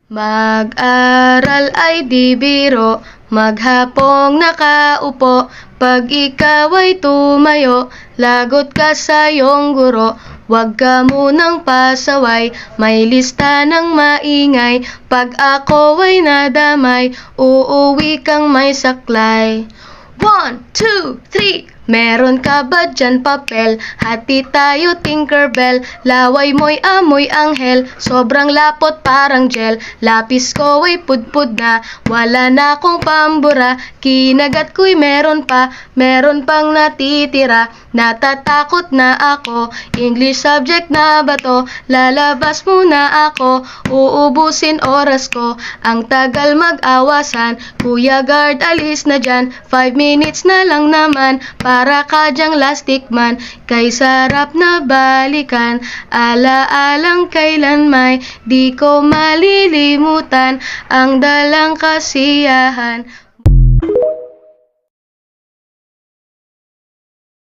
Mag-aral ay di biro, maghapong nakaupo. Pag ikaw ay tumayo, lagot ka sa iyong guro. Huwag ka munang pasaway, may lista ng maingay. Pag ako ay nadamay, uuwi kang may saklay. 1, 2, 3. Meron ka ba dyan papel? Hati tayo Tinkerbell. Laway mo'y amoy anghel, sobrang lapot parang gel. Lapis ko ay pudpud na, wala na akong pambura. Kinagat ko'y meron pang natitira. Natatakot na ako, English subject na ba to? Lalabas muna ako, uubusin oras ko. Ang tagal mag-awasan, Kuya Guard alis na dyan. 5 minutes na lang naman, para ka dyang lastic man. Kay sarap na balikan, alaalang kailan may di ko malilimutan. Ang dalang kasiyahan,